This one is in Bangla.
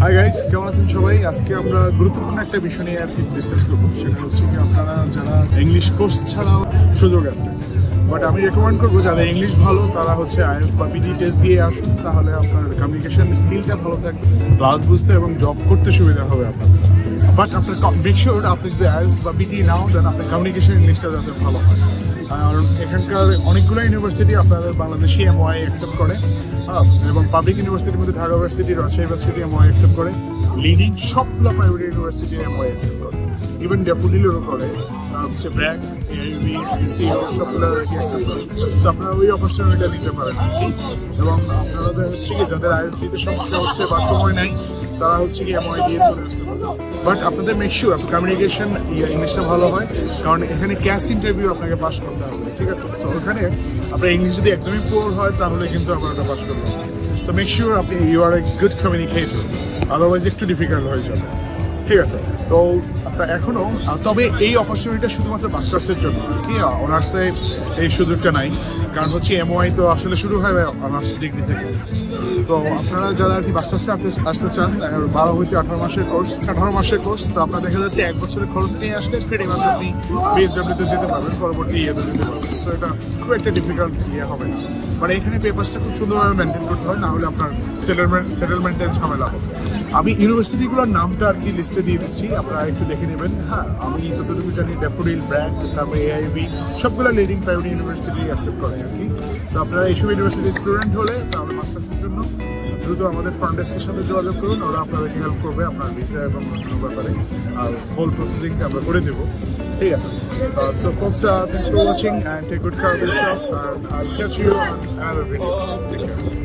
হাই গাইস, কেমন আছেন সবাই? আজকে আমরা গুরুত্বপূর্ণ একটা বিষয় নিয়ে আর কি ডিসকাস করবো। সেটা হচ্ছে কি, আপনারা যারা ইংলিশ কোর্স ছাড়াও সুযোগ আছে, বাট আমি রেকমেন্ড করবো যাদের ইংলিশ ভালো তারা হচ্ছে আইএলটিএস বা পিটি টেস্ট দিয়ে আসুন, তাহলে আপনার কমিউনিকেশন স্কিলটা ভালো থাকবে, ক্লাস বুঝতে এবং জব করতে সুবিধা হবে আপনার। বাট আপনার মেক শিওর আপনি যদি আইএলটিএস বা পিটি নাও দেন আপনার কমিউনিকেশন ইংলিশটা যাতে ভালো হয়। আর এখানকার অনেকগুলো ইউনিভার্সিটি আপনাদের বাংলাদেশি এমওআই অ্যাকসেপ্ট করে, এবং পাবলিক ইউনিভার্সিটির মধ্যে Dhaka university, Rajshahi university MOI accept করে, লিডিং সবগুলো প্রাইভেট ইউনিভার্সিটি এমওআই অ্যাকসেপ্ট করে, ইভেন ড্যাফোডিলও করে, হচ্ছে ব্র্যাক, এআইবি, সিও সবগুলো অ্যাকসেপ্ট করে। সো আপনারা ওই অপরচুনিটিটা নিতে পারেন। এবং আপনাদের হচ্ছে কি যাদের আইএলটিএস তে সমস্যা হচ্ছে বা সময় নাই, তারা হচ্ছে কি এমওআই দিয়ে চলে আসতে পারে। বাট আপনাদের মেক শিওর আপনার কমিউনিকেশন ইংলিশটা ভালো হয়, কারণ এখানে ক্যাশ ইন্টারভিউ আপনাকে পাস করতে হবে, ঠিক আছে? সো ওখানে আপনার ইংলিশ যদি একদমই পুয়ার হয় তাহলে কিন্তু আপনার ওটা পাস করতে হবে। সো মেক শিওর আপনি you are a good communicator, otherwise একটু ডিফিকাল্ট হয়ে যাবে, ঠিক আছে? তো আপনার এখনও, তবে এই অপরচুনিটিটা শুধুমাত্র মাস্টার্সের জন্য আর কি, অনার্সে এই সুযোগটা নাই, কারণ হচ্ছে এমওআই তো আসলে শুরু হয় অনার্স ডিগ্রি থেকে। তো আপনারা যারা আর কি মাস্টার্সে আসতে চান, 12 হইতে 18 মাসের কোর্স, তো আপনার দেখা যাচ্ছে 1 বছরের খরচ নিয়ে আসলে ফ্রি মাস আপনি বিএসডব্লিউতে যেতে পারবেন, পরবর্তী ইয়েতে যেতে পারবেন। সো এটা খুব একটা ডিফিকাল্ট ইয়ে হবে না, মানে এখানে পেপারসটা খুব সুন্দরভাবে মেনটেন করতে হয়, না হলে আপনার সেটেলমেন্টের ঝামেলা হবে। আমি ইউনিভার্সিটিগুলোর নামটা আর কি লিস্টে দিয়ে দিচ্ছি, আপনারা একটু দেখে নেবেন। হ্যাঁ, আমি যতটুকু জানি ড্যাফোডিল, ব্র্যাক, তারপরে এআইবি সবগুলো লিডিং প্রাইভেট ইউনিভার্সিটি অ্যাকসেপ্ট করে আর কি। তো আপনারা এইসব ইউনিভার্সিটির স্টুডেন্ট হলে তাহলে মাস্টার্সের জন্য দ্রুত আমাদের ফ্রন্ট ডেস্কের সাথে যোগাযোগ করুন, ওরা আপনাদেরকে হেল্প করবে আপনার ভিসা এবং অন্য ব্যাপারে, আর হোল প্রসেসিংটা আমরা করে দেবো, ঠিক আছে? So folks, thanks for watching and take good care of yourself, and I'll catch you on another video. Take care.